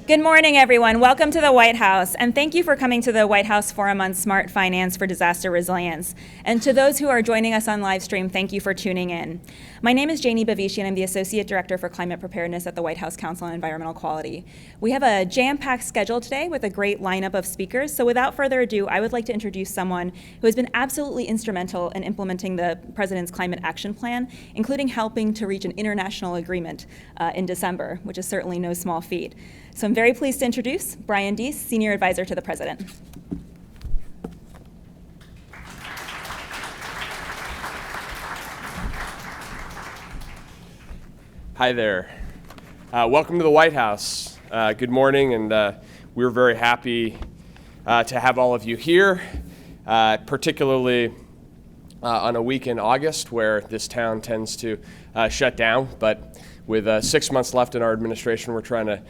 Good morning, everyone. Welcome to the White House, and thank you for coming to the White House Forum on Smart Finance for Disaster Resilience. And to those who are joining us on live stream, thank you for tuning in. My name is Janie Bavishi, and I'm the Associate Director for Climate Preparedness at the White House Council on Environmental Quality. We have a jam-packed schedule today with a great lineup of speakers, so without further ado, I would like to introduce someone who has been absolutely instrumental in implementing the President's Climate Action Plan, including helping to reach an international agreement in December, which is certainly no small feat. So I'm very pleased to introduce Brian Deese, Senior Advisor to the President. Hi there. Welcome to the White House. Good morning, and we're very happy to have all of you here, particularly on a week in August where this town tends to shut down. But with 6 months left in our administration, we're trying to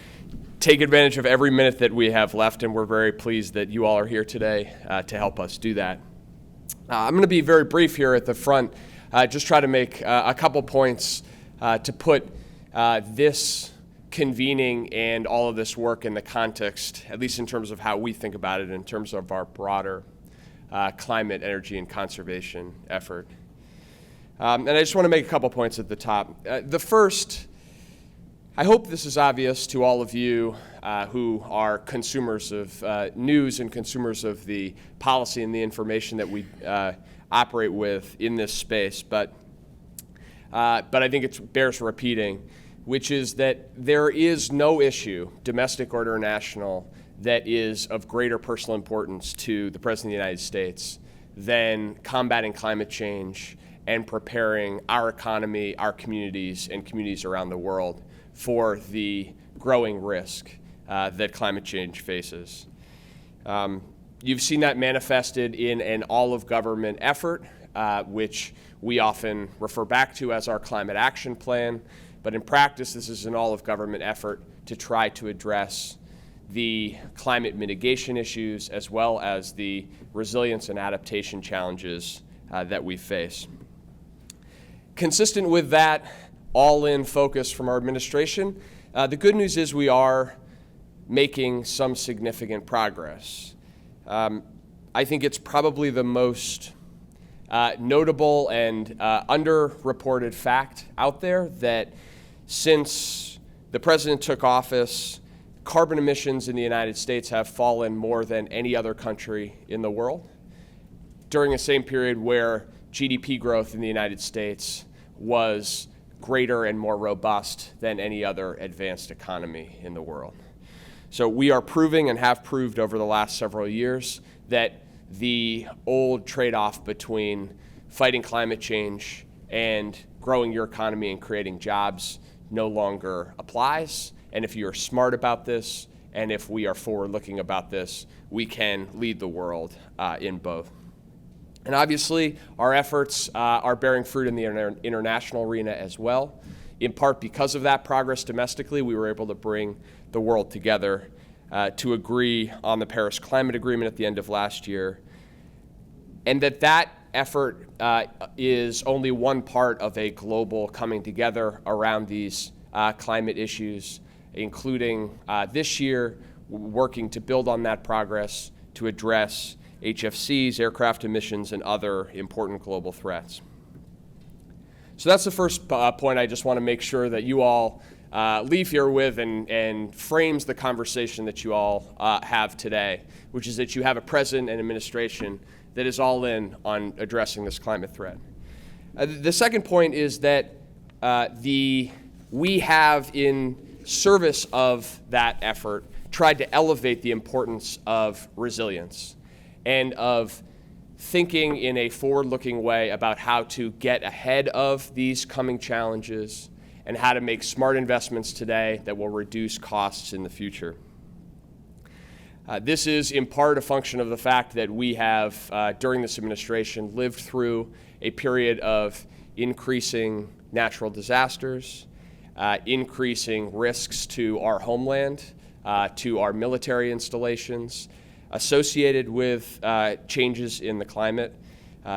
take advantage of every minute that we have left, and we're very pleased that you all are here today to help us do that. I'm going to be very brief here at the front, just try to make a couple points to put this convening and all of this work in the context, at least in terms of how we think about it, in terms of our broader climate, energy, and conservation effort. And I just want to make a couple points at the top. The first, I hope this is obvious to all of you who are consumers of news and consumers of the policy and the information that we operate with in this space, but I think it bears repeating, which is that there is no issue, domestic or international, that is of greater personal importance to the President of the United States than combating climate change and preparing our economy, our communities, and communities around the world for the growing risk that climate change faces. You've seen that manifested in an all-of-government effort, which we often refer back to as our climate action plan, but in practice this is an all-of-government effort to try to address the climate mitigation issues as well as the resilience and adaptation challenges that we face. Consistent with that all-in focus from our administration, the good news is we are making some significant progress. I think it's probably the most notable and underreported fact out there that since the President took office, carbon emissions in the United States have fallen more than any other country in the world during a same period where GDP growth in the United States was greater and more robust than any other advanced economy in the world. So we are proving and have proved over the last several years that the old trade-off between fighting climate change and growing your economy and creating jobs no longer applies. And if you're smart about this, and if we are forward-looking about this, we can lead the world in both. And obviously, our efforts are bearing fruit in the international arena as well. In part because of that progress domestically, we were able to bring the world together to agree on the Paris Climate Agreement at the end of last year. And that effort is only one part of a global coming together around these climate issues, including this year working to build on that progress to address HFCs, aircraft emissions, and other important global threats. So that's the first point I just want to make sure that you all leave here with and frames the conversation that you all have today, which is that you have a president and administration that is all in on addressing this climate threat. The second point is that we have, in service of that effort, tried to elevate the importance of resilience and of thinking in a forward-looking way about how to get ahead of these coming challenges and how to make smart investments today that will reduce costs in the future. This is in part a function of the fact that we have, during this administration, lived through a period of increasing natural disasters, increasing risks to our homeland, to our military installations, associated with changes in the climate.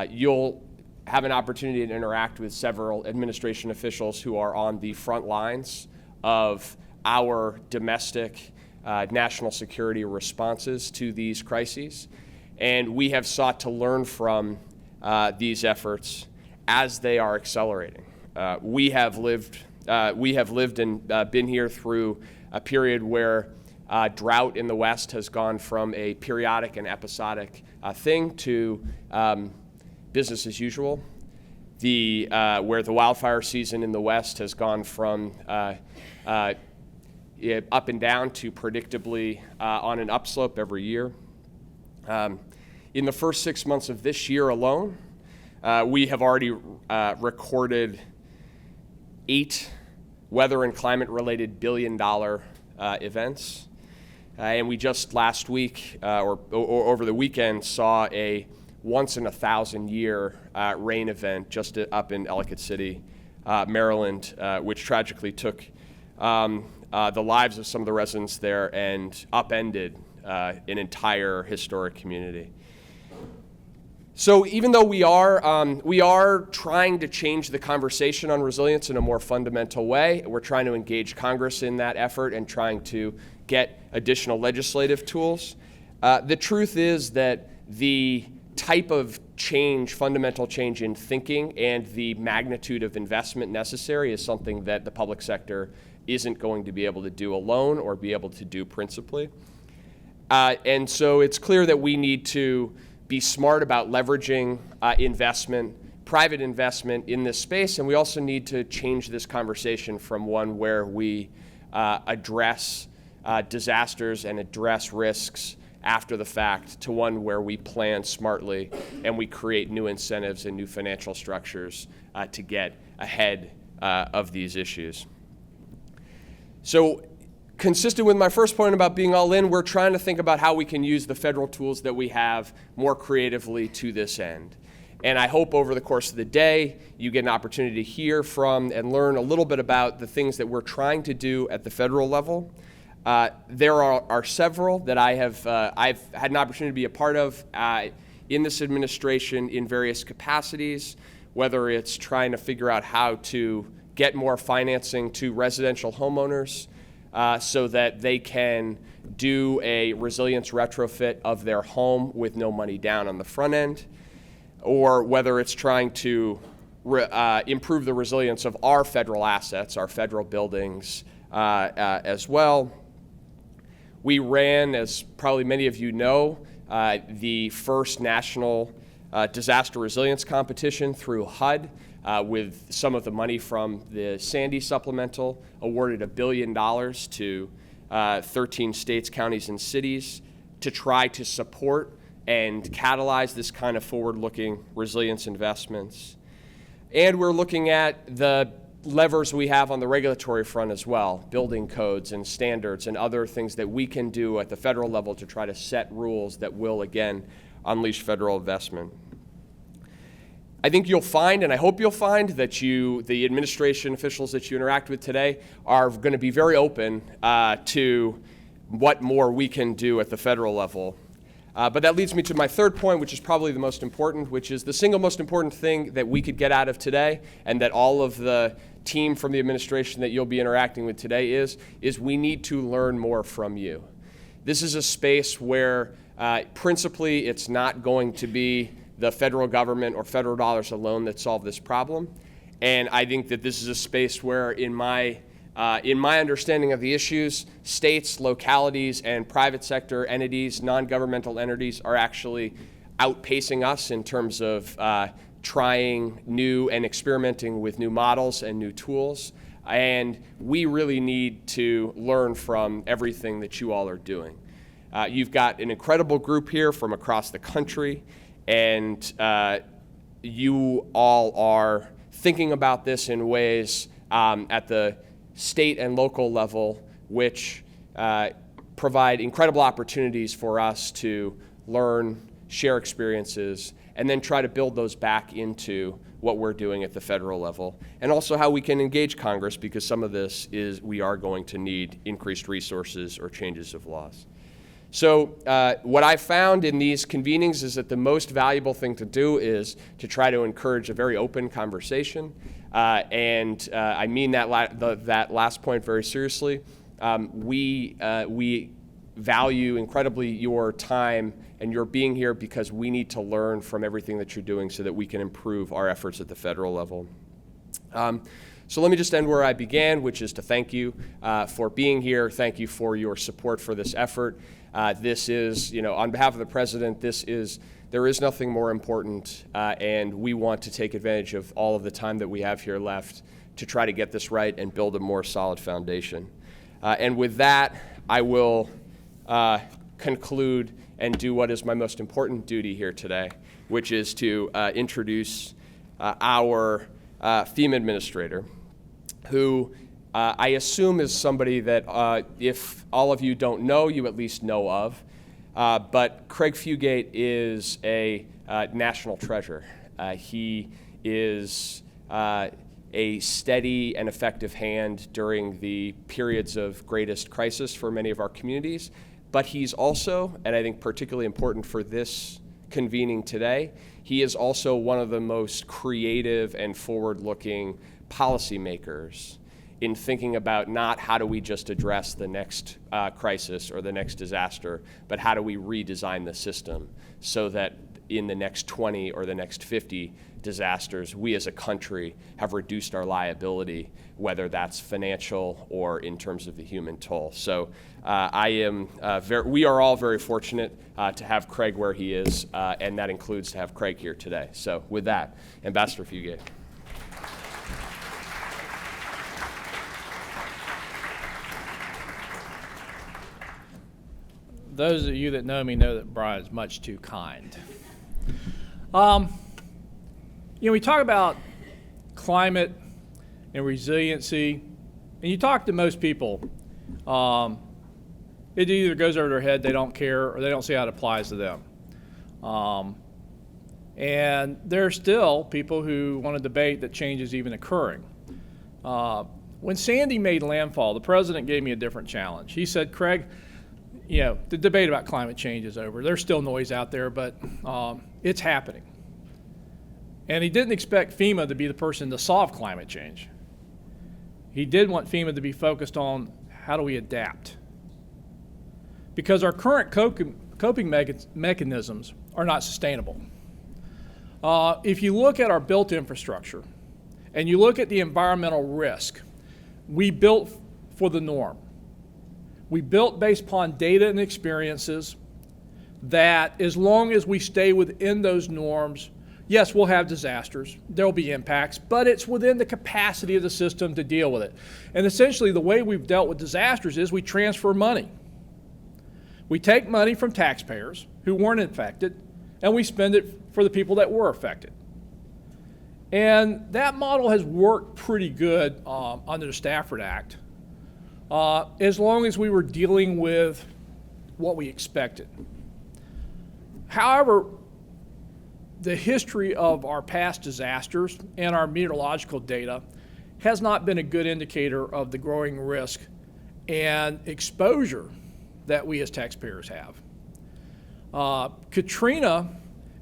You'll have an opportunity to interact with several administration officials who are on the front lines of our domestic national security responses to these crises. And we have sought to learn from these efforts as they are accelerating. We have lived and been here through a period where drought in the West has gone from a periodic and episodic thing to business as usual. Where the wildfire season in the West has gone from up and down to predictably on an upslope every year. In the first 6 months of this year alone, we have already recorded 8 weather and climate-related billion-dollar events. And we just last week, or over the weekend, saw a once-in-a-thousand-year rain event just up in Ellicott City, Maryland, which tragically took the lives of some of the residents there and upended an entire historic community. So even though we are trying to change the conversation on resilience in a more fundamental way, we're trying to engage Congress in that effort and trying to get additional legislative tools. The truth is that the type of change, fundamental change in thinking and the magnitude of investment necessary is something that the public sector isn't going to be able to do alone or be able to do principally. And so it's clear that we need to be smart about leveraging investment, private investment in this space, and we also need to change this conversation from one where we address disasters and address risks after the fact to one where we plan smartly and we create new incentives and new financial structures to get ahead of these issues. So, consistent with my first point about being all in, we're trying to think about how we can use the federal tools that we have more creatively to this end. And I hope over the course of the day, you get an opportunity to hear from and learn a little bit about the things that we're trying to do at the federal level. There are several that I've had an opportunity to be a part of in this administration in various capacities, whether it's trying to figure out how to get more financing to residential homeowners so that they can do a resilience retrofit of their home with no money down on the front end, or whether it's trying to improve the resilience of our federal assets, our federal buildings as well. We ran, as probably many of you know, the first national disaster resilience competition through HUD with some of the money from the Sandy supplemental, awarded $1 billion to 13 states, counties, and cities to try to support and catalyze this kind of forward-looking resilience investments. And we're looking at the levers we have on the regulatory front as well, building codes and standards and other things that we can do at the federal level to try to set rules that will, again, unleash federal investment. I think you'll find, and I hope you'll find, that the administration officials that you interact with today are going to be very open to what more we can do at the federal level. But that leads me to my third point, which is probably the most important, which is the single most important thing that we could get out of today, and that all of the team from the administration that you'll be interacting with today is we need to learn more from you. This is a space where principally it's not going to be the federal government or federal dollars alone that solve this problem. And I think that this is a space where, in my understanding of the issues, states, localities, and private sector entities, non-governmental entities, are actually outpacing us in terms of trying new and experimenting with new models and new tools. And we really need to learn from everything that you all are doing. You've got an incredible group here from across the country, and you all are thinking about this in ways at the state and local level, which provide incredible opportunities for us to learn, share experiences, and then try to build those back into what we're doing at the federal level, and also how we can engage Congress, because some of this is we are going to need increased resources or changes of laws. So what I found in these convenings is that the most valuable thing to do is to try to encourage a very open conversation, and I mean that last point very seriously. we value incredibly your time and your being here because we need to learn from everything that you're doing so that we can improve our efforts at the federal level. So let me just end where I began, which is to thank you for being here. Thank you for your support for this effort. This is, on behalf of the president, there is nothing more important, and we want to take advantage of all of the time that we have here left to try to get this right and build a more solid foundation. And with that, I will conclude and do what is my most important duty here today, which is to introduce our FEMA administrator, who I assume is somebody that if all of you don't know, you at least know of. But Craig Fugate is a national treasure. He is a steady and effective hand during the periods of greatest crisis for many of our communities. But he's also, and I think particularly important for this convening today, he is also one of the most creative and forward-looking policymakers in thinking about not how do we just address the next crisis or the next disaster, but how do we redesign the system so that in the next 20 or the next 50 disasters, we as a country have reduced our liability, whether that's financial or in terms of the human toll. So we are all very fortunate to have Craig where he is, and that includes to have Craig here today. So with that, Ambassador Fugate. Those of you that know me know that Brian is much too kind. We talk about climate and resiliency, and you talk to most people, it either goes over their head, they don't care, or they don't see how it applies to them. And there are still people who want to debate that change is even occurring. When Sandy made landfall, the president gave me a different challenge. He said, Craig, the debate about climate change is over. There's still noise out there, but it's happening. And he didn't expect FEMA to be the person to solve climate change. He did want FEMA to be focused on how do we adapt. Because our current coping mechanisms are not sustainable. If you look at our built infrastructure and you look at the environmental risk, we built for the norm. We built based upon data and experiences that as long as we stay within those norms, yes, we'll have disasters, there'll be impacts, but it's within the capacity of the system to deal with it. And essentially the way we've dealt with disasters is we transfer money. We take money from taxpayers who weren't affected, and we spend it for the people that were affected. And that model has worked pretty good under the Stafford Act, as long as we were dealing with what we expected. However, the history of our past disasters and our meteorological data has not been a good indicator of the growing risk and exposure that we as taxpayers have. Katrina,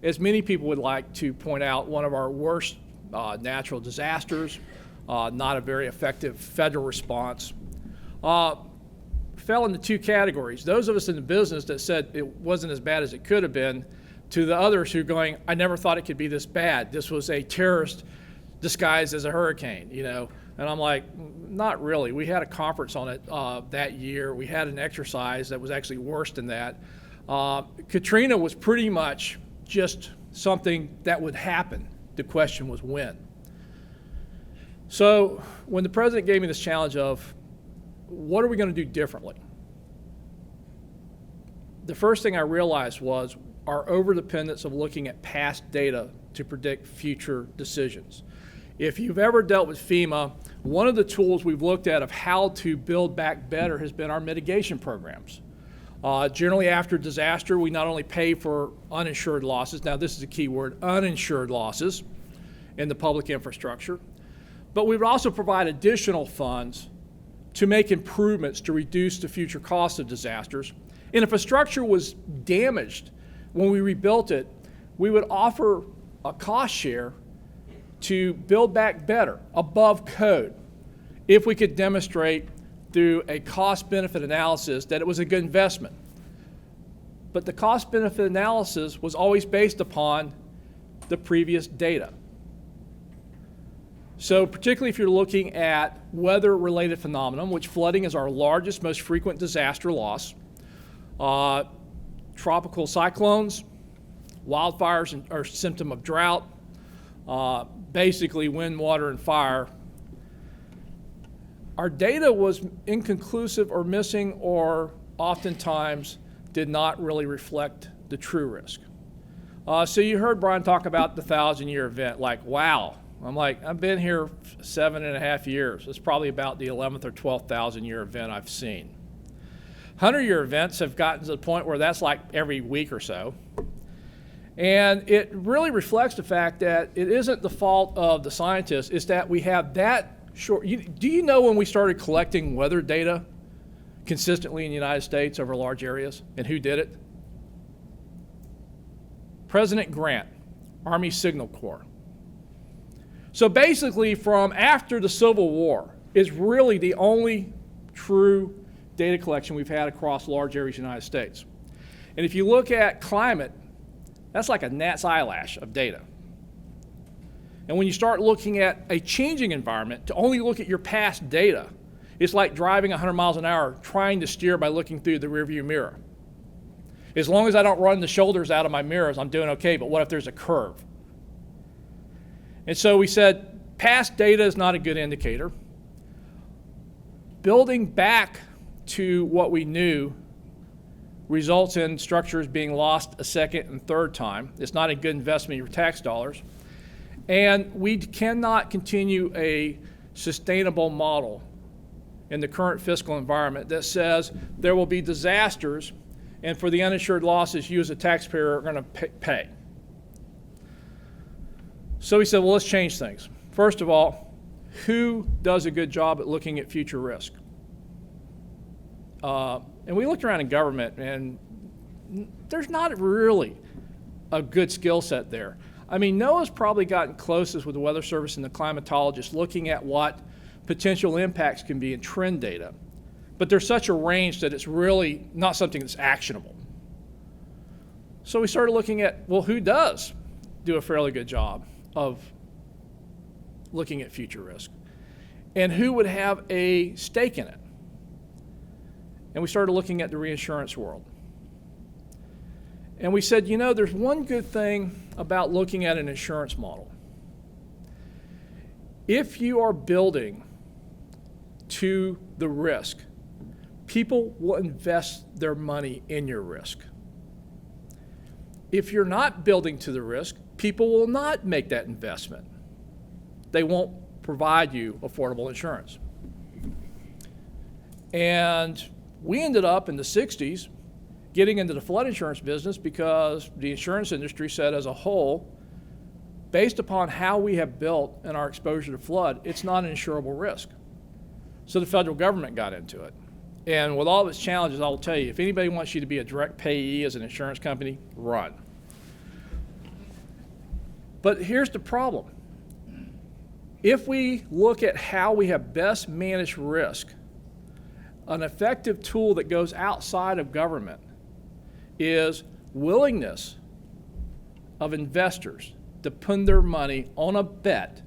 as many people would like to point out, one of our worst natural disasters, not a very effective federal response, fell into two categories. Those of us in the business that said it wasn't as bad as it could have been, to the others who are going, I never thought it could be this bad. This was a terrorist disguised as a hurricane, And I'm like, not really. We had a conference on it that year. We had an exercise that was actually worse than that. Katrina was pretty much just something that would happen. The question was when. So when the president gave me this challenge of, what are we going to do differently? The first thing I realized was our overdependence of looking at past data to predict future decisions. If you've ever dealt with FEMA, one of the tools we've looked at of how to build back better has been our mitigation programs. Generally after disaster, we not only pay for uninsured losses, now this is a key word, uninsured losses in the public infrastructure, but we would also provide additional funds to make improvements to reduce the future costs of disasters. And if a structure was damaged when we rebuilt it, we would offer a cost share to build back better, above code, if we could demonstrate through a cost-benefit analysis that it was a good investment. But the cost-benefit analysis was always based upon the previous data. So particularly if you're looking at weather-related phenomenon, which flooding is our largest, most frequent disaster loss, tropical cyclones, wildfires are a symptom of drought, basically wind, water, and fire. Our data was inconclusive or missing, or oftentimes did not really reflect the true risk. So you heard Brian talk about the 1,000-year event, like, wow. I'm like, I've been here 7.5 years. It's probably about the 11th or 12th 1,000-year event I've seen. 100-year events have gotten to the point where that's like every week or so. And it really reflects the fact that it isn't the fault of the scientists, it's that we have that short. Do you know when we started collecting weather data consistently in the United States over large areas, and who did it? President Grant, Army Signal Corps. So basically from after the Civil War is really the only true data collection we've had across large areas of the United States. And if you look at climate, that's like a gnat's eyelash of data. And when you start looking at a changing environment, to only look at your past data, it's like driving 100 miles an hour trying to steer by looking through the rearview mirror. As long as I don't run the shoulders out of my mirrors, I'm doing okay, but what if there's a curve? And so we said, past data is not a good indicator. Building back to what we knew results in structures being lost a second and third time. It's not a good investment of your tax dollars. And we cannot continue a sustainable model in the current fiscal environment that says there will be disasters, and for the uninsured losses, you as a taxpayer are going to pay. So we said, well, let's change things. First of all, who does a good job at looking at future risk? And we looked around in government, and there's not really a good skill set there. I mean, NOAA's probably gotten closest with the Weather Service and the climatologists looking at what potential impacts can be in trend data. But there's such a range that it's really not something that's actionable. So we started looking at, well, who does do a fairly good job of looking at future risk? And who would have a stake in it? And we started looking at the reinsurance world. And we said, you know, there's one good thing about looking at an insurance model. If you are building to the risk, people will invest their money in your risk. If you're not building to the risk, people will not make that investment. They won't provide you affordable insurance. And we ended up in the 60s getting into the flood insurance business because the insurance industry said as a whole, based upon how we have built and our exposure to flood, it's not an insurable risk. So the federal government got into it. And with all of its challenges, I'll tell you, if anybody wants you to be a direct payee as an insurance company, run. But here's the problem. If we look at how we have best managed risk, an effective tool that goes outside of government is willingness of investors to put their money on a bet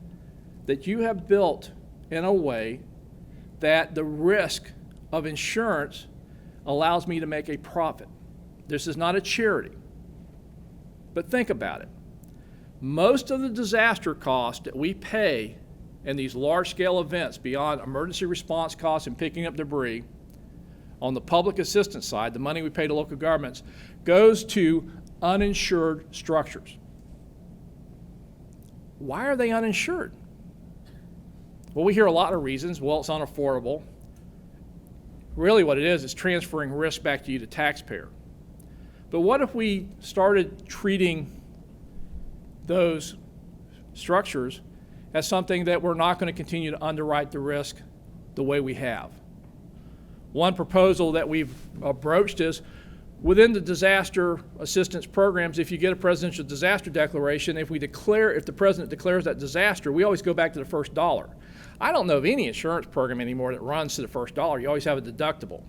that you have built in a way that the risk of insurance allows me to make a profit. This is not a charity. But think about it. Most of the disaster costs that we pay in these large-scale events beyond emergency response costs and picking up debris, on the public assistance side, the money we pay to local governments, goes to uninsured structures. Why are they uninsured? Well, we hear a lot of reasons. Well, it's unaffordable. Really what it is transferring risk back to you, the taxpayer. But what if we started treating those structures as something that we're not going to continue to underwrite the risk the way we have? One proposal that we've broached is within the disaster assistance programs, if you get a presidential disaster declaration, if the president declares that disaster, we always go back to the first dollar. I don't know of any insurance program anymore that runs to the first dollar. You always have a deductible.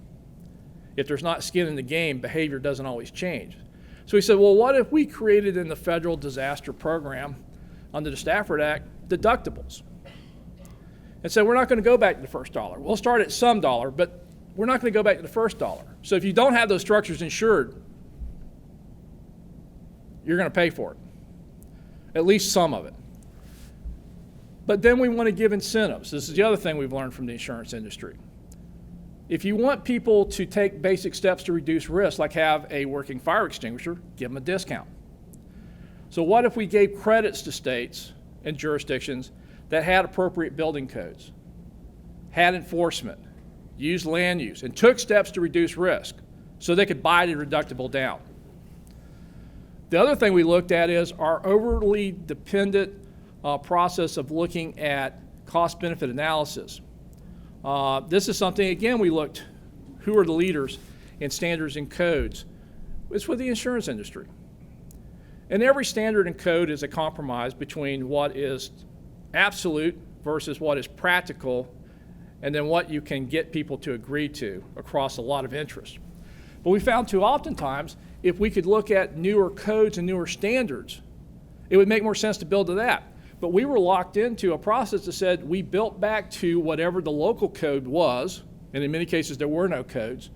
If there's not skin in the game, behavior doesn't always change. So we said, well, what if we created in the federal disaster program under the Stafford Act deductibles? And so we're not going to go back to the first dollar. We'll start at some dollar, but we're not going to go back to the first dollar. So if you don't have those structures insured, you're going to pay for it, at least some of it. But then we want to give incentives. This is the other thing we've learned from the insurance industry. If you want people to take basic steps to reduce risk, like have a working fire extinguisher, give them a discount. So what if we gave credits to states and jurisdictions that had appropriate building codes, had enforcement, used land use, and took steps to reduce risk so they could buy the deductible down? The other thing we looked at is our overly dependent process of looking at cost-benefit analysis. This is something, again, we looked, who are the leaders in standards and codes? It's with the insurance industry. And every standard and code is a compromise between what is absolute versus what is practical, and then what you can get people to agree to across a lot of interests. But we found too oftentimes, if we could look at newer codes and newer standards, it would make more sense to build to that. But we were locked into a process that said we built back to whatever the local code was, and in many cases there were no codes,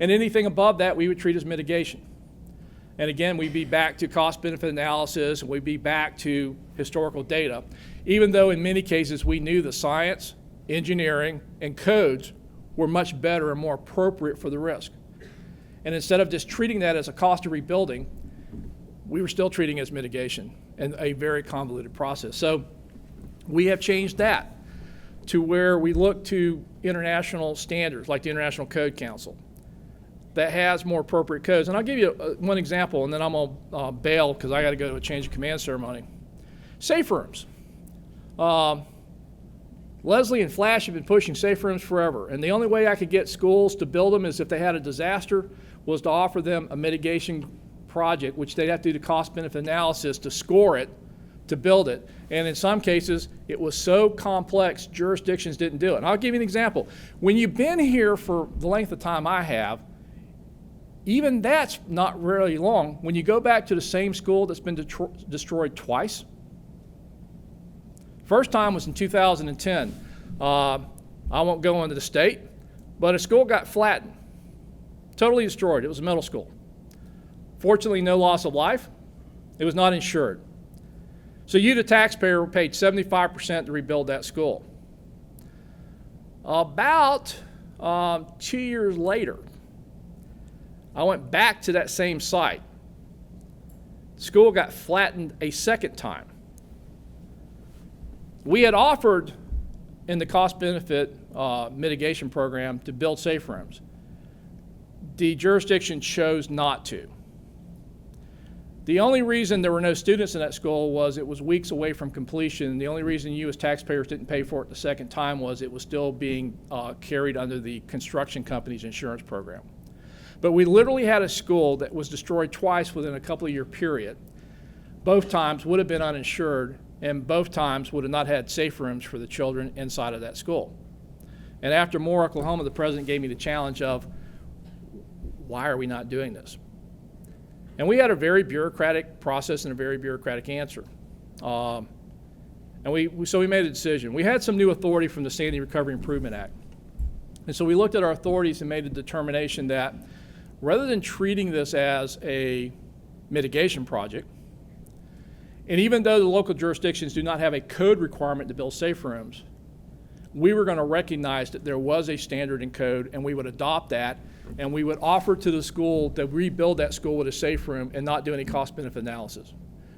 and anything above that we would treat as mitigation. And again, we'd be back to cost-benefit analysis, and we'd be back to historical data, even though in many cases we knew the science, engineering, and codes were much better and more appropriate for the risk. And instead of just treating that as a cost of rebuilding, we were still treating it as mitigation and a very convoluted process. So we have changed that to where we look to international standards like the International Code Council that has more appropriate codes. And I'll give you one example, and then I'm going to bail because I got to go to a change of command ceremony. Safe rooms. Leslie and Flash have been pushing safe rooms forever, and the only way I could get schools to build them is if they had a disaster, was to offer them a mitigation project, which they'd have to do the cost-benefit analysis to score it, to build it. And in some cases, it was so complex, jurisdictions didn't do it. And I'll give you an example. When you've been here for the length of time I have, even that's not really long. When you go back to the same school that's been destroyed twice, first time was in 2010. I won't go into the state, but a school got flattened, totally destroyed. It was a middle school. Fortunately, no loss of life. It was not insured. So you, the taxpayer, paid 75% to rebuild that school. About 2 years later, I went back to that same site. The school got flattened a second time. We had offered in the cost-benefit mitigation program to build safe rooms. The jurisdiction chose not to. The only reason there were no students in that school was it was weeks away from completion. The only reason you as taxpayers didn't pay for it the second time was it was still being carried under the construction company's insurance program. But we literally had a school that was destroyed twice within a couple of year period. Both times would have been uninsured, and both times would have not had safe rooms for the children inside of that school. And after Moore, Oklahoma, the president gave me the challenge of, why are we not doing this? And we had a very bureaucratic process and a very bureaucratic answer. So we made a decision. We had some new authority from the Sandy Recovery Improvement Act. And so we looked at our authorities and made a determination that rather than treating this as a mitigation project, and even though the local jurisdictions do not have a code requirement to build safe rooms, we were going to recognize that there was a standard and code, and we would adopt that, and we would offer to the school to rebuild that school with a safe room and not do any cost-benefit analysis.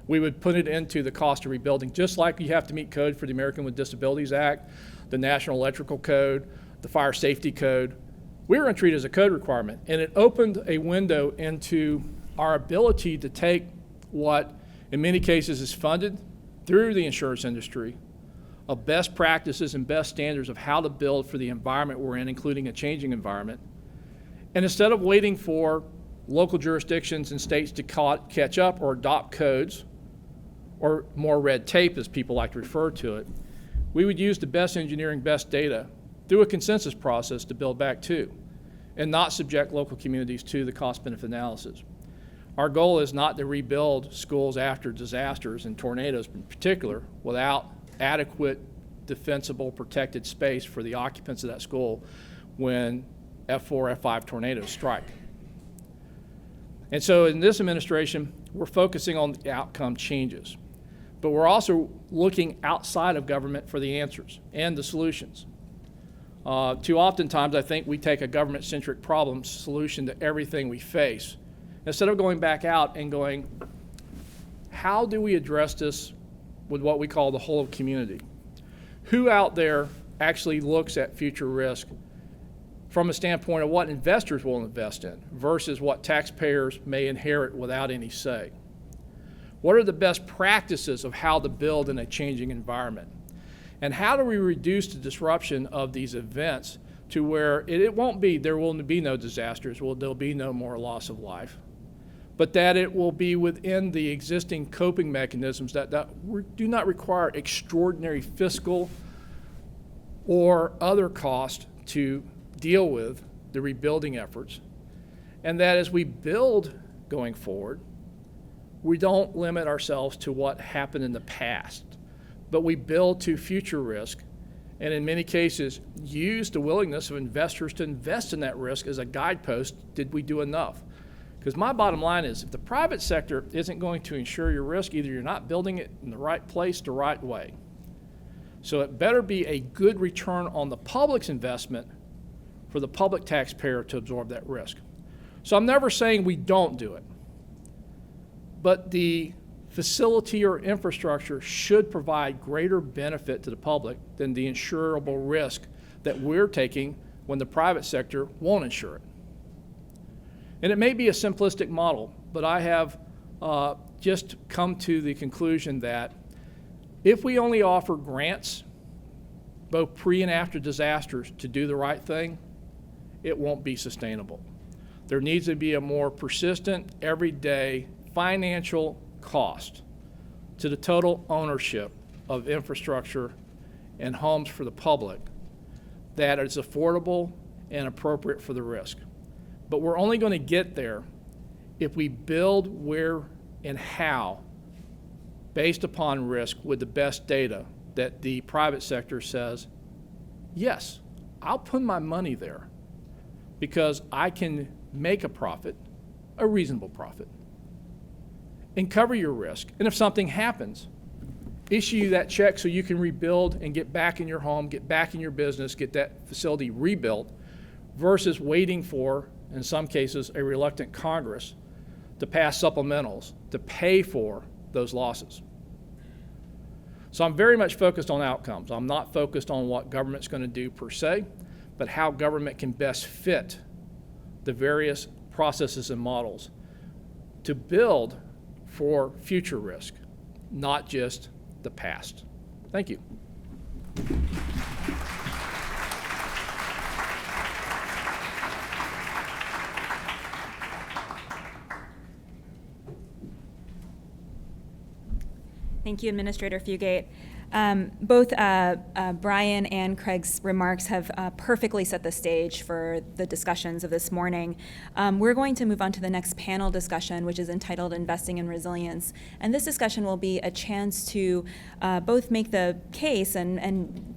We would put it into the cost of rebuilding, just like you have to meet code for the American with Disabilities Act, the National Electrical Code, the Fire Safety Code. We were going to treat it as a code requirement, and it opened a window into our ability to take what in many cases is funded through the insurance industry of best practices and best standards of how to build for the environment we're in, including a changing environment. And instead of waiting for local jurisdictions and states to catch up or adopt codes, or more red tape as people like to refer to it, we would use the best engineering, best data through a consensus process to build back to, and not subject local communities to the cost-benefit analysis. Our goal is not to rebuild schools after disasters and tornadoes in particular without adequate, defensible, protected space for the occupants of that school when F4, F5 tornadoes strike. And so in this administration, we're focusing on the outcome changes, but we're also looking outside of government for the answers and the solutions. Too oftentimes, I think we take a government-centric problem solution to everything we face, instead of going back out and going, how do we address this with what we call the whole community? Who out there actually looks at future risk from a standpoint of what investors will invest in versus what taxpayers may inherit without any say? What are the best practices of how to build in a changing environment? And how do we reduce the disruption of these events to where there will be no disasters, there'll be no more loss of life, but that it will be within the existing coping mechanisms that do not require extraordinary fiscal or other cost to deal with the rebuilding efforts. And that as we build going forward, we don't limit ourselves to what happened in the past, but we build to future risk, and in many cases use the willingness of investors to invest in that risk as a guidepost. Did we do enough? Because my bottom line is, if the private sector isn't going to insure your risk, either you're not building it in the right place the right way. So it better be a good return on the public's investment for the public taxpayer to absorb that risk. So I'm never saying we don't do it, but the facility or infrastructure should provide greater benefit to the public than the insurable risk that we're taking when the private sector won't insure it. And it may be a simplistic model, but I have just come to the conclusion that if we only offer grants, both pre and after disasters, to do the right thing, it won't be sustainable. There needs to be a more persistent, everyday financial cost to the total ownership of infrastructure and homes for the public that is affordable and appropriate for the risk. But we're only going to get there if we build where and how based upon risk with the best data that the private sector says, yes, I'll put my money there because I can make a profit, a reasonable profit, and cover your risk. And if something happens, issue you that check so you can rebuild and get back in your home, get back in your business, get that facility rebuilt, versus waiting for, in some cases, a reluctant Congress to pass supplementals to pay for those losses. So I'm very much focused on outcomes. I'm not focused on what government's going to do per se, but how government can best fit the various processes and models to build for future risk, not just the past. Thank you. Thank you, Administrator Fugate. Both Brian and Craig's remarks have perfectly set the stage for the discussions of this morning. We're going to move on to the next panel discussion, which is entitled Investing in Resilience. And this discussion will be a chance to both make the case and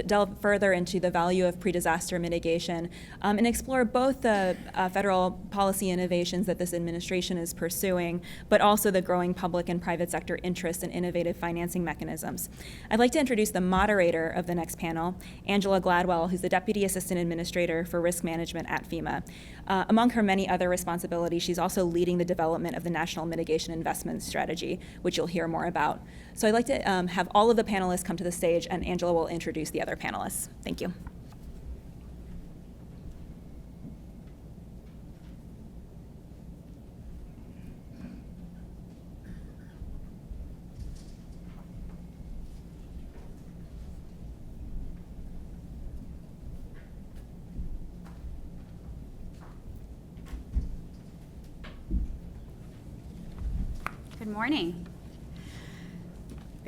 delve further into the value of pre-disaster mitigation and explore both the federal policy innovations that this administration is pursuing, but also the growing public and private sector interest in innovative financing mechanisms. I'd like to introduce the moderator of the next panel, Angela Gladwell, who's the Deputy Assistant Administrator for Risk Management at FEMA. Among her many other responsibilities, she's also leading the development of the National Mitigation Investment Strategy, which you'll hear more about. So I'd like to have all of the panelists come to the stage, and Angela will introduce the other panelists. Thank you. Good morning.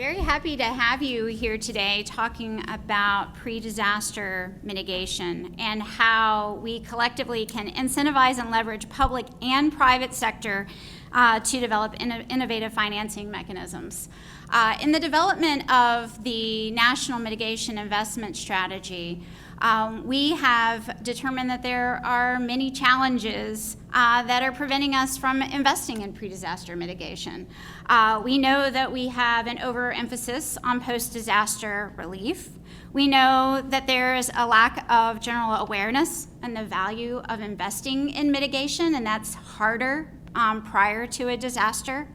Very happy to have you here today talking about pre-disaster mitigation and how we collectively can incentivize and leverage public and private sector to develop innovative financing mechanisms. In the development of the National Mitigation Investment Strategy, we have determined that there are many challenges that are preventing us from investing in pre-disaster mitigation. We know that we have an overemphasis on post-disaster relief. We know that there is a lack of general awareness and the value of investing in mitigation, and that's harder prior to a disaster.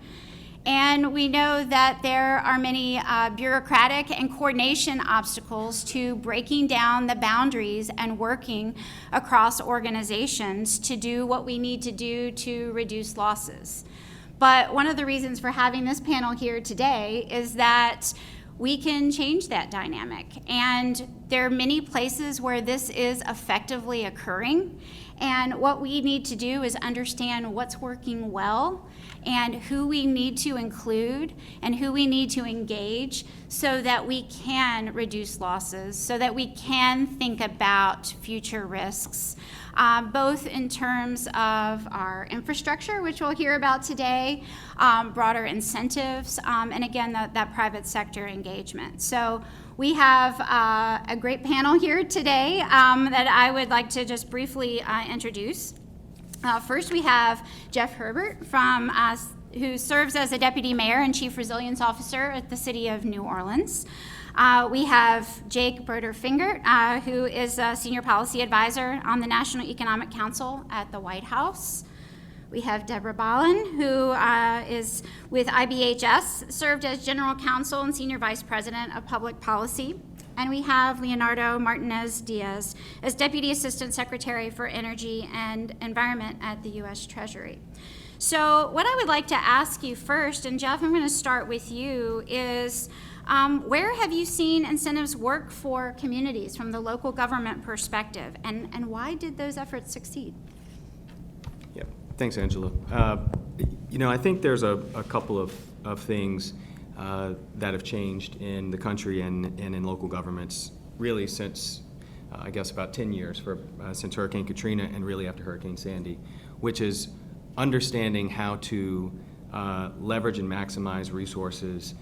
And we know that there are many bureaucratic and coordination obstacles to breaking down the boundaries and working across organizations to do what we need to do to reduce losses. But one of the reasons for having this panel here today is that we can change that dynamic. And there are many places where this is effectively occurring. And what we need to do is understand what's working well and who we need to include and who we need to engage so that we can reduce losses, so that we can think about future risks, both in terms of our infrastructure, which we'll hear about today, broader incentives, and again, that private sector engagement. So we have a great panel here today that I would like to just briefly introduce. First, we have Jeff Herbert who serves as a Deputy Mayor and Chief Resilience Officer at the City of New Orleans. We have Jake Broder-Fingert, who is a Senior Policy Advisor on the National Economic Council at the White House. We have Deborah Ballin, who is with IBHS, served as General Counsel and Senior Vice President of Public Policy. And we have Leonardo Martinez-Diaz as Deputy Assistant Secretary for Energy and Environment at the U.S. Treasury. So what I would like to ask you first, and Jeff, I'm going to start with you, is where have you seen incentives work for communities from the local government perspective, and why did those efforts succeed? Yeah, thanks, Angela. I think there's a couple of things that have changed in the country and in local governments really since, I guess, about 10 years since Hurricane Katrina and really after Hurricane Sandy, which is understanding how to leverage and maximize resources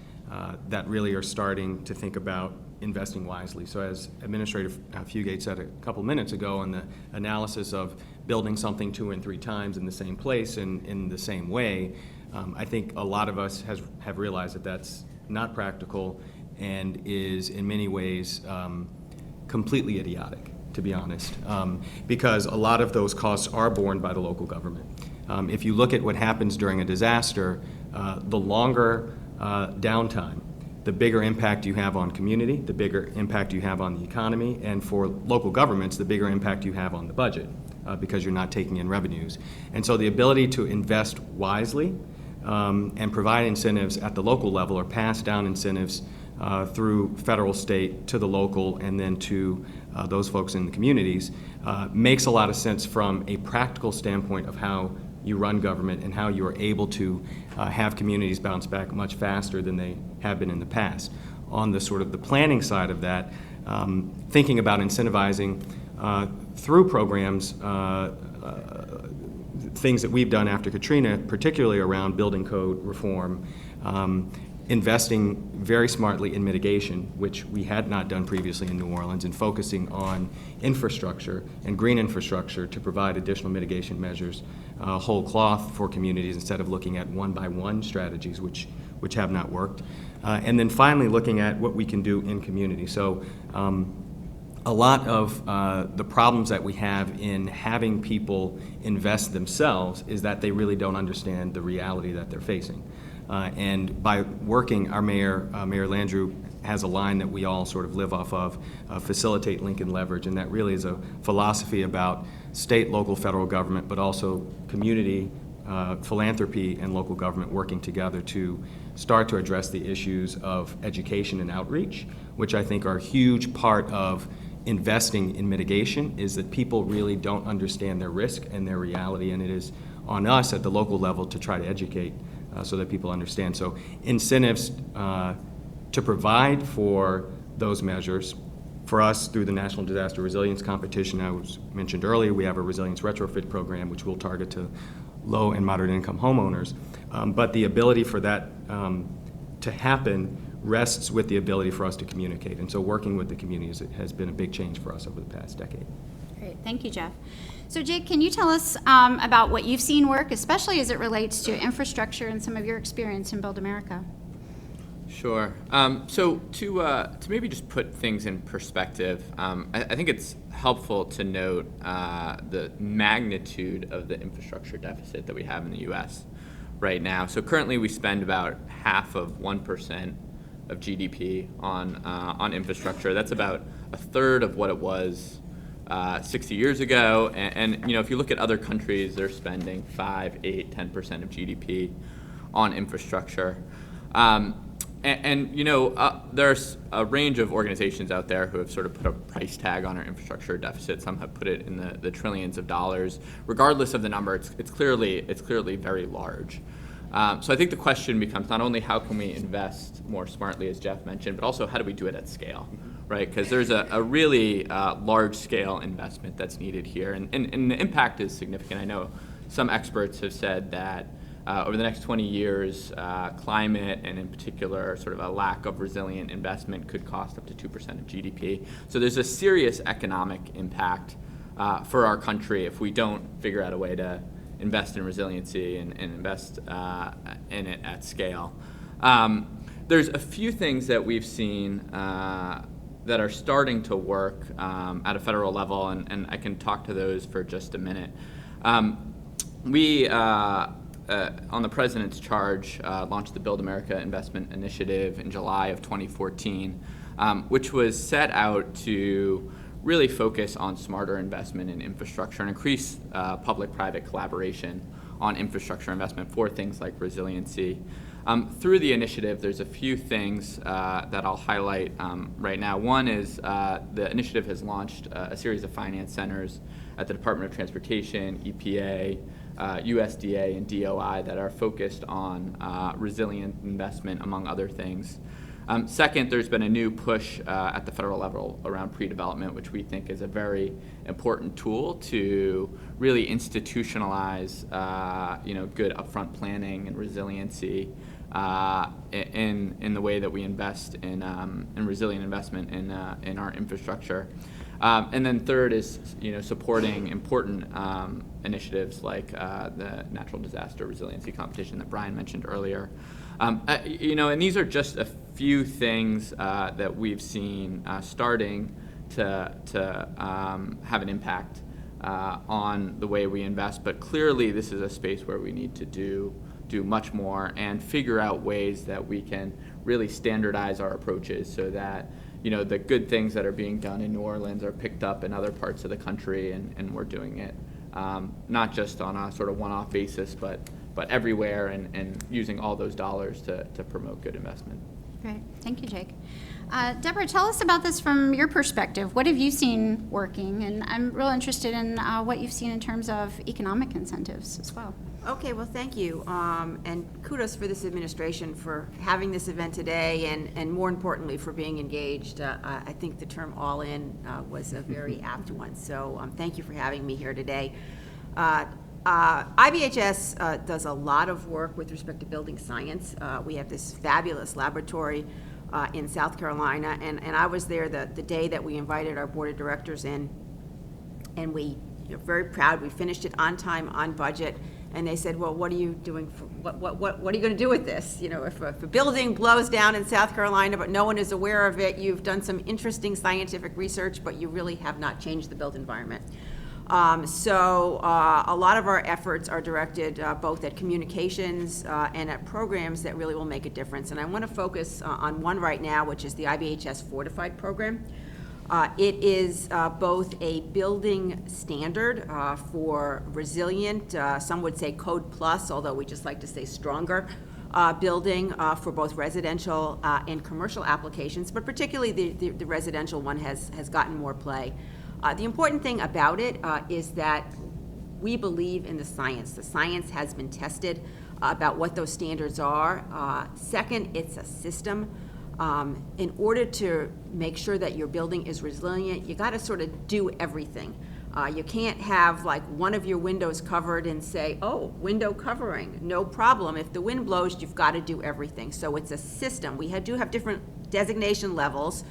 that really are starting to think about investing wisely. So as Administrator Fugate said a couple minutes ago on the analysis of building something 2 and 3 times in the same place and in the same way, I think a lot of us have realized that that's not practical and is in many ways completely idiotic, to be honest, because a lot of those costs are borne by the local government. If you look at what happens during a disaster, the longer downtime, the bigger impact you have on community, the bigger impact you have on the economy, and for local governments, the bigger impact you have on the budget because you're not taking in revenues. And so the ability to invest wisely and provide incentives at the local level or pass down incentives through federal, state, to the local, and then to those folks in the communities makes a lot of sense from a practical standpoint of how you run government and how you are able to have communities bounce back much faster than they have been in the past. On the sort of the planning side of that, thinking about incentivizing through programs, things that we've done after Katrina, particularly around building code reform, investing very smartly in mitigation, which we had not done previously in New Orleans, and focusing on infrastructure and green infrastructure to provide additional mitigation measures, whole cloth for communities instead of looking at one-by-one strategies, which have not worked. And then finally looking at what we can do in community. So a lot of the problems that we have in having people invest themselves is that they really don't understand the reality that they're facing. And by working, our mayor, Mayor Landrieu, has a line that we all sort of live off of, facilitate, link, and leverage, and that really is a philosophy about state, local, federal government, but also community, philanthropy, and local government working together to start to address the issues of education and outreach, which I think are a huge part of investing in mitigation, is that people really don't understand their risk and their reality, and it is on us at the local level to try to educate so that people understand. So incentives to provide for those measures. For us, through the National Disaster Resilience Competition I was mentioned earlier, we have a resilience retrofit program which will target to low and moderate income homeowners. But the ability for that to happen rests with the ability for us to communicate. And so working with the communities has been a big change for us over the past decade. Great, thank you, Jeff. So Jake, can you tell us about what you've seen work, especially as it relates to infrastructure and some of your experience in Build America? Sure. So to maybe just put things in perspective, I think it's helpful to note the magnitude of the infrastructure deficit that we have in the U.S. right now. So currently we spend about 1% of GDP on infrastructure. That's about a third of what it was 60 years ago. And if you look at other countries, they're spending 5, 8, 10% of GDP on infrastructure. There's a range of organizations out there who have sort of put a price tag on our infrastructure deficit. Some have put it in the trillions of dollars. Regardless of the number, it's clearly very large. So I think the question becomes not only how can we invest more smartly, as Jeff mentioned, but also how do we do it at scale, right? Because there's a really large-scale investment that's needed here, and the impact is significant. I know some experts have said that over the next 20 years, climate, and in particular sort of a lack of resilient investment, could cost up to 2% of GDP. So there's a serious economic impact for our country if we don't figure out a way to invest in resiliency and invest in it at scale. There's a few things that we've seen that are starting to work at a federal level, and I can talk to those for just a minute. We on the President's charge, launched the Build America Investment Initiative in July of 2014, which was set out to really focus on smarter investment in infrastructure and increase public-private collaboration on infrastructure investment for things like resiliency. Through the initiative, there's a few things that I'll highlight right now. One is the initiative has launched a series of finance centers at the Department of Transportation, EPA, USDA, and DOI that are focused on resilient investment, among other things. Second, there's been a new push at the federal level around pre-development, which we think is a very important tool to really institutionalize, good upfront planning and resiliency in the way that we invest in resilient investment in our infrastructure. And then third is, supporting important initiatives like the Natural Disaster Resiliency Competition that Brian mentioned earlier. And these are just a few things that we've seen starting to have an impact on the way we invest. But clearly, this is a space where we need to do much more and figure out ways that we can really standardize our approaches so that the good things that are being done in New Orleans are picked up in other parts of the country, and we're doing it not just on a sort of one-off basis, but everywhere, and using all those dollars to promote good investment. Great, thank you, Jake. Deborah, tell us about this from your perspective. What have you seen working? And I'm real interested in what you've seen in terms of economic incentives as well. Okay, well, thank you, and kudos for this administration for having this event today, and more importantly, for being engaged. I think the term all-in was a very apt one, so thank you for having me here today. IBHS does a lot of work with respect to building science. We have this fabulous laboratory in South Carolina, and I was there the day that we invited our board of directors in, and we very proud. We finished it on time, on budget. And they said, well, what are you doing for, what are you going to do with this? If a building blows down in South Carolina, but no one is aware of it, you've done some interesting scientific research, but you really have not changed the built environment. So a lot of our efforts are directed both at communications and at programs that really will make a difference. And I want to focus on one right now, which is the IBHS Fortified program. It is both a building standard for resilient, some would say code plus, although we just like to say stronger, building for both residential and commercial applications, but particularly the residential one has gotten more play. The important thing about it is that we believe in the science. The science has been tested about what those standards are. Second, it's a system. In order to make sure that your building is resilient, you got to sort of do everything. You can't have like one of your windows covered and say, oh, window covering, no problem. If the wind blows, you've got to do everything. So it's a system. We do have different designation levels,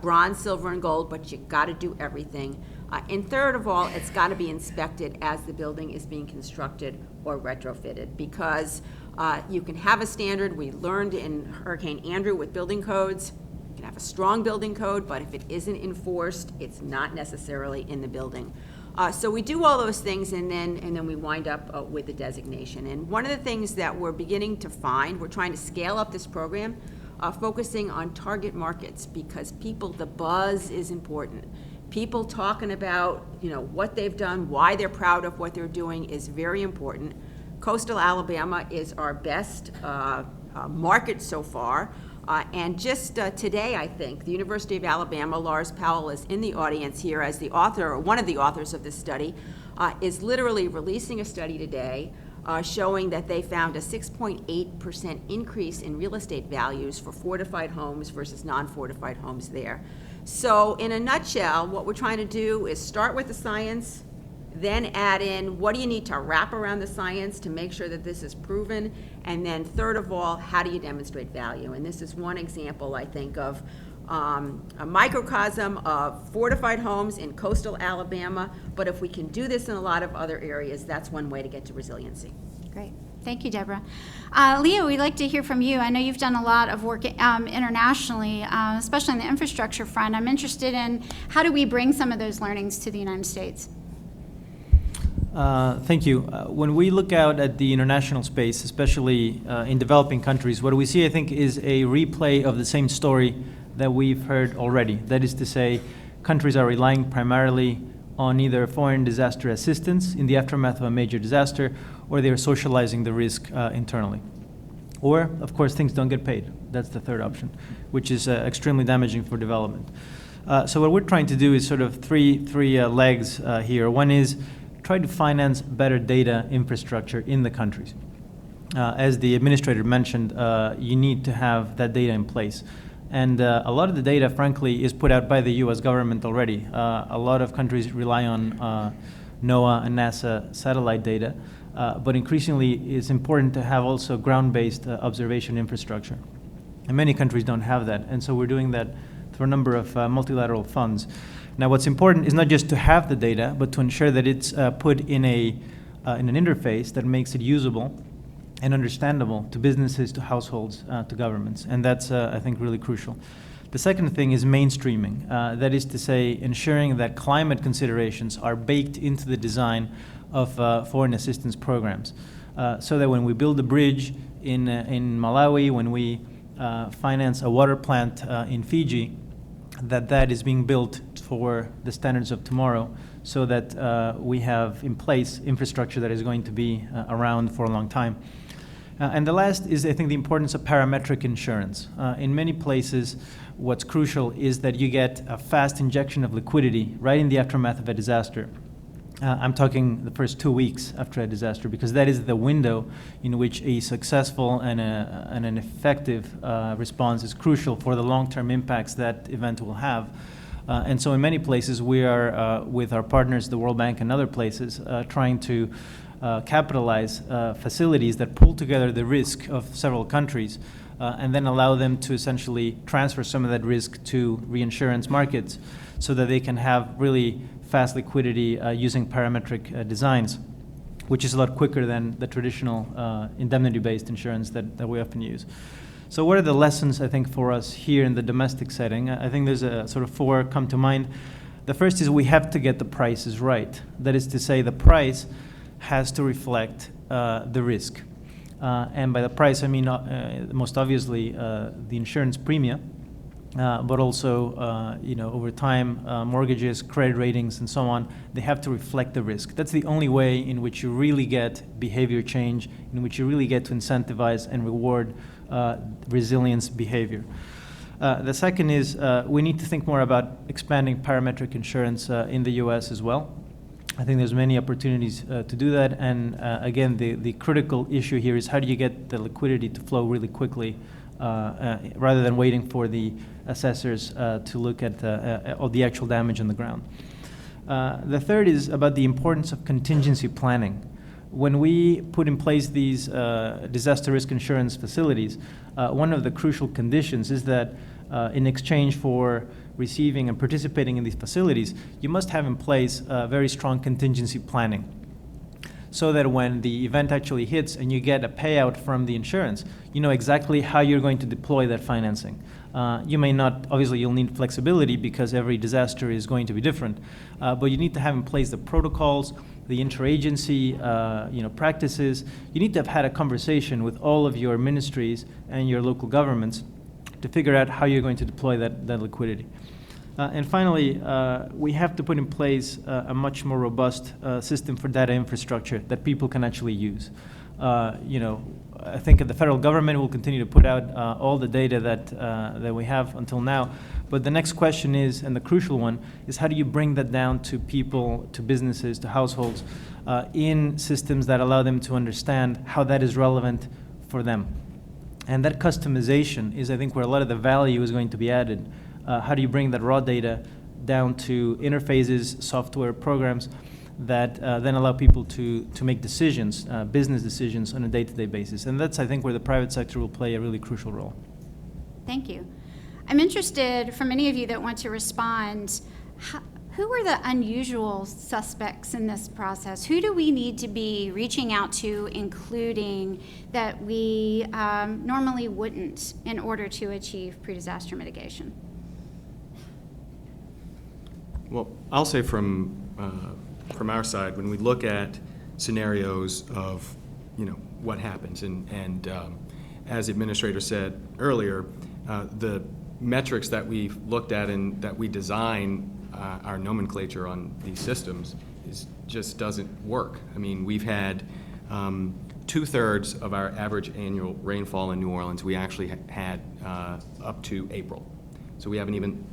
bronze, silver, and gold, but you got to do everything. And third of all, it's got to be inspected as the building is being constructed or retrofitted, because you can have a standard. We learned in Hurricane Andrew with building codes. You can have a strong building code, but if it isn't enforced, it's not necessarily in the building. So we do all those things, and then we wind up with the designation. And one of the things that we're beginning to find, we're trying to scale up this program, focusing on target markets, because the buzz is important. People talking about, what they've done, why they're proud of what they're doing is very important. Coastal Alabama is our best market so far. And just today, I think, the University of Alabama, Lars Powell is in the audience here as the author, or one of the authors of this study, is literally releasing a study today showing that they found a 6.8% increase in real estate values for fortified homes versus non-fortified homes there. So in a nutshell, what we're trying to do is start with the science, then add in what do you need to wrap around the science to make sure that this is proven, and then third of all, how do you demonstrate value? And this is one example, I think, of a microcosm of fortified homes in coastal Alabama, but if we can do this in a lot of other areas, that's one way to get to resiliency. Great. Thank you, Deborah. Leah, we'd like to hear from you. I know you've done a lot of work internationally, especially on the infrastructure front. I'm interested in how do we bring some of those learnings to the United States? Thank you. When we look out at the international space, especially in developing countries, what we see, I think, is a replay of the same story that we've heard already. That is to say, countries are relying primarily on either foreign disaster assistance in the aftermath of a major disaster, or they are socializing the risk internally. Or, of course, things don't get paid. That's the third option, which is extremely damaging for development. So what we're trying to do is sort of three legs here. One is try to finance better data infrastructure in the countries. As the administrator mentioned, you need to have that data in place. And a lot of the data, frankly, is put out by the U.S. government already. A lot of countries rely on NOAA and NASA satellite data, but increasingly it's important to have also ground-based observation infrastructure. And many countries don't have that, and so we're doing that through a number of multilateral funds. Now, what's important is not just to have the data, but to ensure that it's put in an interface that makes it usable and understandable to businesses, to households, to governments. And that's, I think, really crucial. The second thing is mainstreaming. That is to say, ensuring that climate considerations are baked into the design of foreign assistance programs. So that when we build a bridge in Malawi, when we finance a water plant in Fiji, that is being built for the standards of tomorrow, so that we have in place infrastructure that is going to be around for a long time. And the last is, I think, the importance of parametric insurance. In many places, what's crucial is that you get a fast injection of liquidity right in the aftermath of a disaster. I'm talking the first 2 weeks after a disaster, because that is the window in which a successful and an effective response is crucial for the long-term impacts that event will have. And so in many places, we are, with our partners, the World Bank and other places, trying to capitalize facilities that pull together the risk of several countries and then allow them to essentially transfer some of that risk to reinsurance markets so that they can have really fast liquidity using parametric designs, which is a lot quicker than the traditional indemnity-based insurance that we often use. So what are the lessons, I think, for us here in the domestic setting? I think there's a sort of four come to mind. The first is we have to get the prices right. That is to say, the price has to reflect the risk. And by the price, I mean most obviously the insurance premium, but also over time, mortgages, credit ratings, and so on, they have to reflect the risk. That's the only way in which you really get behavior change, in which you really get to incentivize and reward resilience behavior. The second is we need to think more about expanding parametric insurance in the U.S. as well. I think there's many opportunities to do that, and again, the critical issue here is how do you get the liquidity to flow really quickly rather than waiting for the assessors to look at all the actual damage on the ground. The third is about the importance of contingency planning. When we put in place these disaster risk insurance facilities, one of the crucial conditions is that in exchange for receiving and participating in these facilities, you must have in place very strong contingency planning, so that when the event actually hits and you get a payout from the insurance, you know exactly how you're going to deploy that financing. You may not, obviously you'll need flexibility because every disaster is going to be different, but you need to have in place the protocols, the interagency practices. You need to have had a conversation with all of your ministries and your local governments to figure out how you're going to deploy that liquidity. And finally, we have to put in place a much more robust system for data infrastructure that people can actually use. I think the federal government will continue to put out all the data that we have until now. But the next question is, and the crucial one, is how do you bring that down to people, to businesses, to households, in systems that allow them to understand how that is relevant for them? And that customization is, I think, where a lot of the value is going to be added. How do you bring that raw data down to interfaces, software programs that then allow people to make decisions, business decisions on a day-to-day basis? And that's, I think, where the private sector will play a really crucial role. Thank you. I'm interested, from any of you that want to respond, who are the unusual suspects in this process? Who do we need to be reaching out to, including that we normally wouldn't, in order to achieve pre-disaster mitigation? Well, I'll say from our side, when we look at scenarios of, what happens, and as the administrator said earlier, the metrics that we've looked at and that we design our nomenclature on these systems just doesn't work. I mean, we've had 2/3 of our average annual rainfall in New Orleans we actually had up to April. So we haven't even,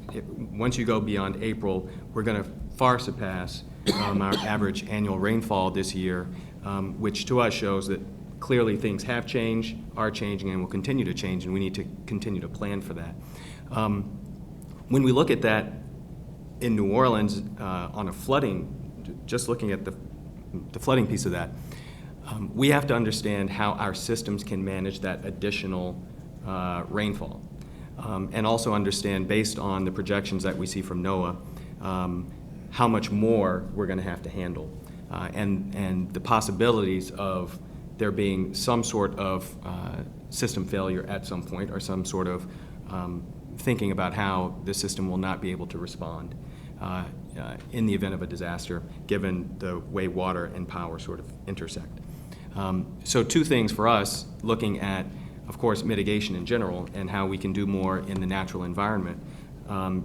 once you go beyond April, we're going to far surpass our average annual rainfall this year, which to us shows that clearly things have changed, are changing, and will continue to change, and we need to continue to plan for that. When we look at that in New Orleans on a flooding, just looking at the flooding piece of that, we have to understand how our systems can manage that additional rainfall. And also understand, based on the projections that we see from NOAA, how much more we're going to have to handle, and the possibilities of there being some sort of system failure at some point, or some sort of thinking about how the system will not be able to respond in the event of a disaster, given the way water and power sort of intersect. So two things for us, looking at, of course, mitigation in general and how we can do more in the natural environment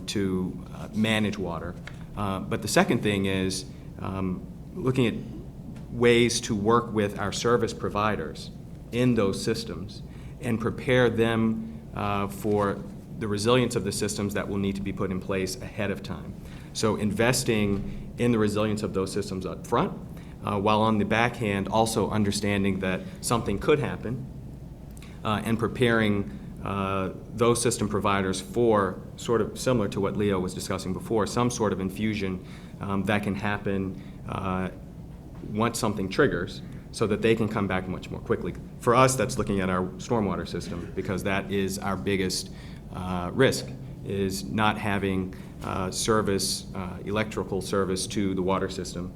to manage water. But the second thing is looking at ways to work with our service providers in those systems and prepare them for the resilience of the systems that will need to be put in place ahead of time. So investing in the resilience of those systems up front, while on the backhand also understanding that something could happen, and preparing those system providers for, sort of similar to what Leo was discussing before, some sort of infusion that can happen once something triggers, so that they can come back much more quickly. For us, that's looking at our stormwater system, because that is our biggest risk, is not having service, electrical service to the water system,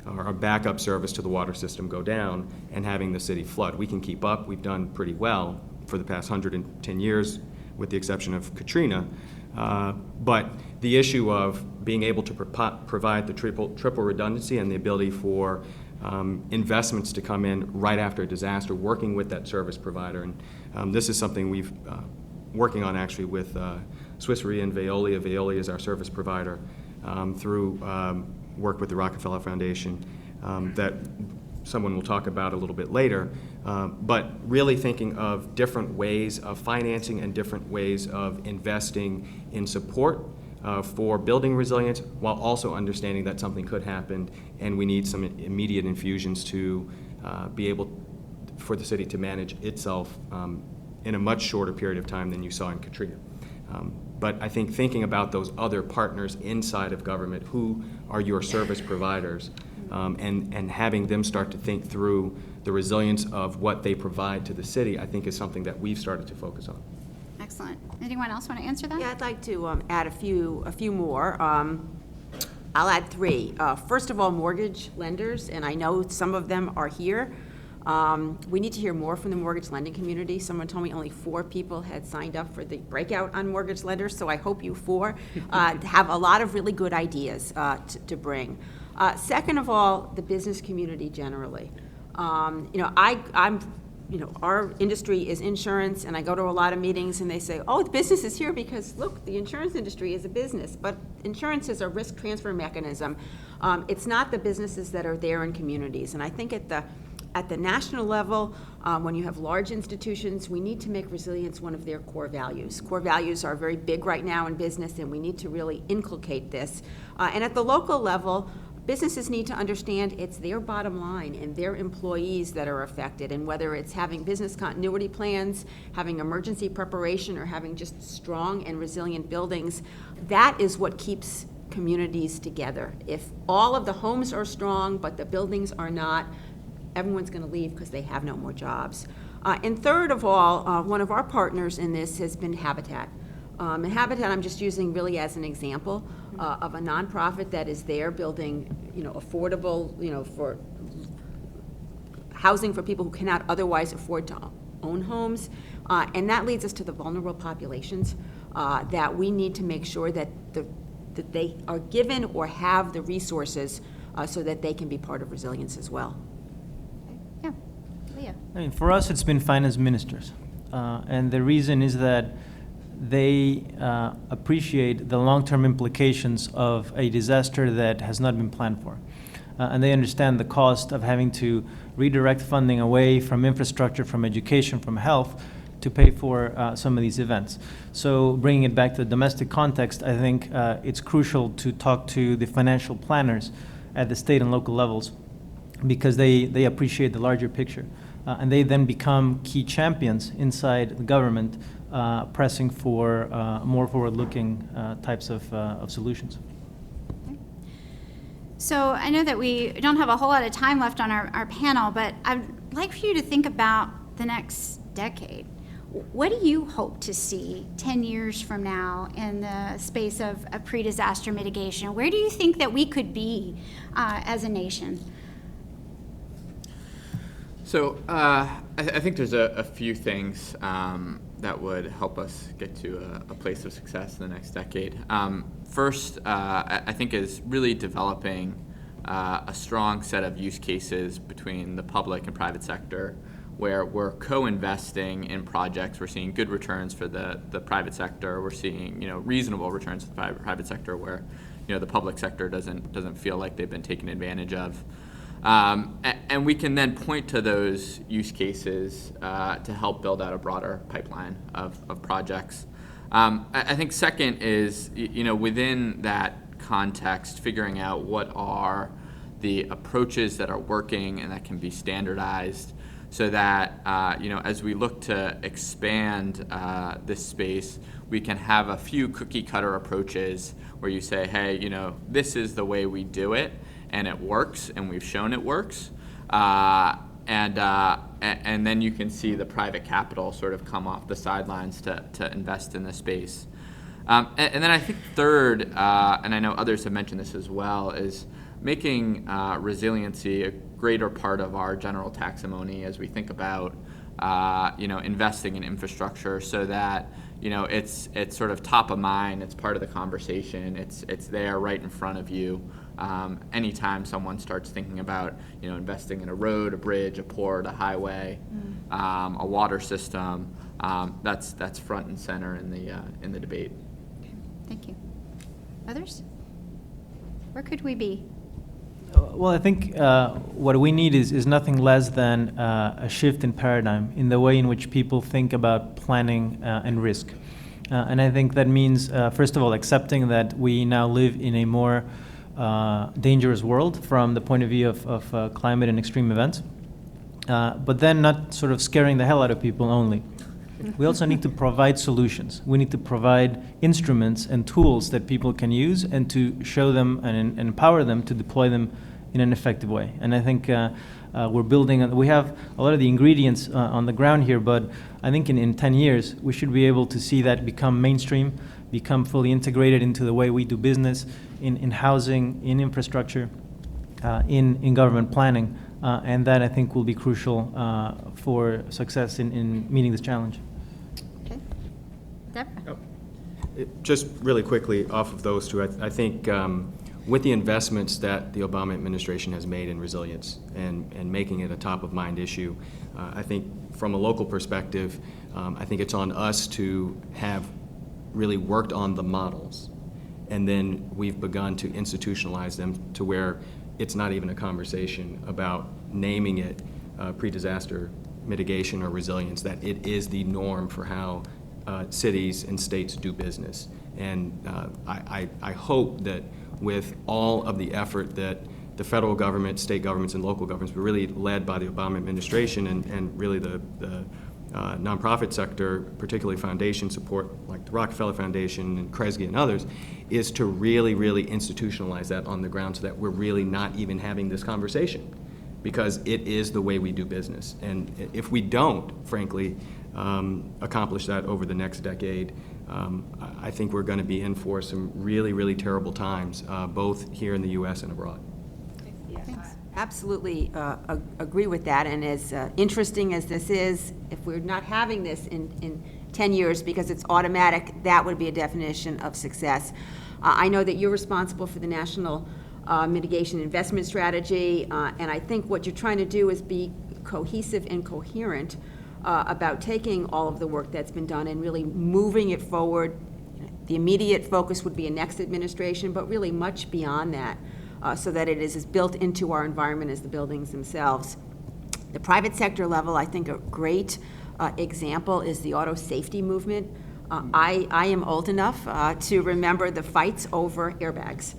or a backup service to the water system go down, and having the city flood. We can keep up. We've done pretty well for the past 110 years, with the exception of Katrina. But the issue of being able to provide the triple redundancy and the ability for investments to come in right after a disaster, working with that service provider. And this is something we've working on actually with Swiss Re and Veolia. Veolia is our service provider through work with the Rockefeller Foundation that someone will talk about a little bit later, but really thinking of different ways of financing and different ways of investing in support for building resilience, while also understanding that something could happen and we need some immediate infusions to be able for the city to manage itself in a much shorter period of time than you saw in Katrina. But I think thinking about those other partners inside of government, who are your service providers, and having them start to think through the resilience of what they provide to the city, I think is something that we've started to focus on. Excellent. Anyone else want to answer that? Yeah, I'd like to add a few more. I'll add three. First of all, mortgage lenders, and I know some of them are here. We need to hear more from the mortgage lending community. Someone told me only 4 people had signed up for the breakout on mortgage lenders, so I hope you 4 have a lot of really good ideas to bring. Second of all, the business community generally. Our industry is insurance, and I go to a lot of meetings and they say, oh, the business is here because, look, the insurance industry is a business. But insurance is a risk transfer mechanism. It's not the businesses that are there in communities. And I think at the national level, when you have large institutions, we need to make resilience one of their core values. Core values are very big right now in business, and we need to really inculcate this. And at the local level, businesses need to understand it's their bottom line and their employees that are affected, and whether it's having business continuity plans, having emergency preparation, or having just strong and resilient buildings, that is what keeps communities together. If all of the homes are strong but the buildings are not, everyone's going to leave because they have no more jobs. And third of all, one of our partners in this has been Habitat. And Habitat I'm just using really as an example of a nonprofit that is there building, affordable, for housing for people who cannot otherwise afford to own homes. And that leads us to the vulnerable populations that we need to make sure that they are given or have the resources so that they can be part of resilience as well. Yeah. Leah. I mean, for us, it's been finance ministers. And the reason is that they appreciate the long-term implications of a disaster that has not been planned for. And they understand the cost of having to redirect funding away from infrastructure, from education, from health, to pay for some of these events. So bringing it back to the domestic context, I think it's crucial to talk to the financial planners at the state and local levels, because they appreciate the larger picture. And they then become key champions inside the government, pressing for more forward-looking types of solutions. So I know that we don't have a whole lot of time left on our panel, but I'd like for you to think about the next decade. What do you hope to see 10 years from now in the space of pre-disaster mitigation? Where do you think that we could be as a nation? So I think there's a few things that would help us get to a place of success in the next decade. First, I think is really developing a strong set of use cases between the public and private sector, where we're co-investing in projects. We're seeing good returns for the private sector. We're seeing reasonable returns for the private sector, where the public sector doesn't feel like they've been taken advantage of. And we can then point to those use cases to help build out a broader pipeline of projects. I think second is, within that context, figuring out what are the approaches that are working and that can be standardized, so that, as we look to expand this space, we can have a few cookie cutter approaches where you say, hey, this is the way we do it, and it works, and we've shown it works. And then you can see the private capital sort of come off the sidelines to invest in the space. And then I think third, and I know others have mentioned this as well, is making resiliency a greater part of our general taxonomy as we think about investing in infrastructure, so that it's sort of top of mind, it's part of the conversation, it's there right in front of you. Anytime someone starts thinking about investing in a road, a bridge, a port, a highway, a water system, that's front and center in the debate. Okay. Thank you. Others? Where could we be? Well, I think what we need is nothing less than a shift in paradigm in the way in which people think about planning and risk. And I think that means, first of all, accepting that we now live in a more dangerous world from the point of view of climate and extreme events, but then not sort of scaring the hell out of people only. We also need to provide solutions. We need to provide instruments and tools that people can use and to show them and empower them to deploy them in an effective way. And I think we're building, we have a lot of the ingredients on the ground here, but I think in 10 years, we should be able to see that become mainstream, become fully integrated into the way we do business, in housing, in infrastructure, in government planning. And that, I think, will be crucial for success in meeting this challenge. Okay. Deborah? Just really quickly off of those two, I think with the investments that the Obama administration has made in resilience and making it a top-of-mind issue, I think from a local perspective, I think it's on us to have really worked on the models, and then we've begun to institutionalize them to where it's not even a conversation about naming it pre-disaster mitigation or resilience, that it is the norm for how cities and states do business. And I hope that with all of the effort that the federal government, state governments, and local governments, but really led by the Obama administration and really the nonprofit sector, particularly foundation support like the Rockefeller Foundation and Kresge and others, is to really, really institutionalize that on the ground so that we're really not even having this conversation, because it is the way we do business. And if we don't, frankly, accomplish that over the next decade, I think we're going to be in for some really, really terrible times, both here in the U.S. and abroad. Absolutely agree with that, and as interesting as this is, if we're not having this in 10 years because it's automatic, that would be a definition of success. I know that you're responsible for the National Mitigation Investment Strategy, and I think what you're trying to do is be cohesive and coherent about taking all of the work that's been done and really moving it forward. The immediate focus would be a next administration, but really much beyond that. So that it is as built into our environment as the buildings themselves. The private sector level, I think a great example is the auto safety movement. I am old enough to remember the fights over airbags.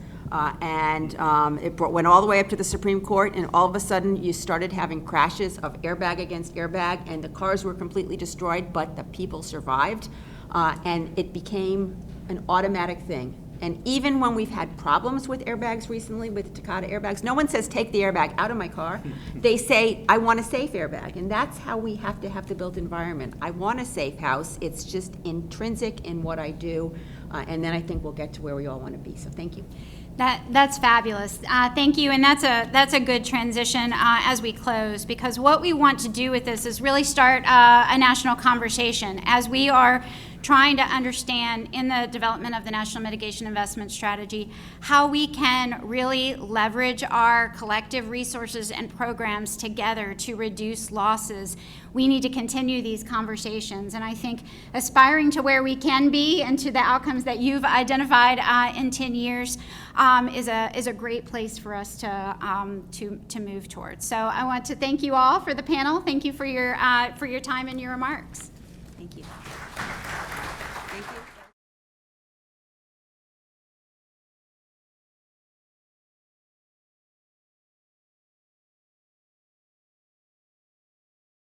It went all the way up to the Supreme Court, and all of a sudden you started having crashes of airbag against airbag, and the cars were completely destroyed, but the people survived, and it became an automatic thing. And even when we've had problems with airbags recently, with Takata airbags, no one says, take the airbag out of my car. They say, I want a safe airbag. And that's how we have to have the built environment. I want a safe house. It's just intrinsic in what I do. And then I think we'll get to where we all want to be. So thank you. That's fabulous. Thank you, and that's a good transition as we close, because what we want to do with this is really start a national conversation as we are trying to understand in the development of the National Mitigation Investment Strategy how we can really leverage our collective resources and programs together to reduce losses. We need to continue these conversations, and I think aspiring to where we can be and to the outcomes that you've identified in 10 years is a great place for us to move towards. So I want to thank you all for the panel. Thank you for your time and your remarks. Thank you.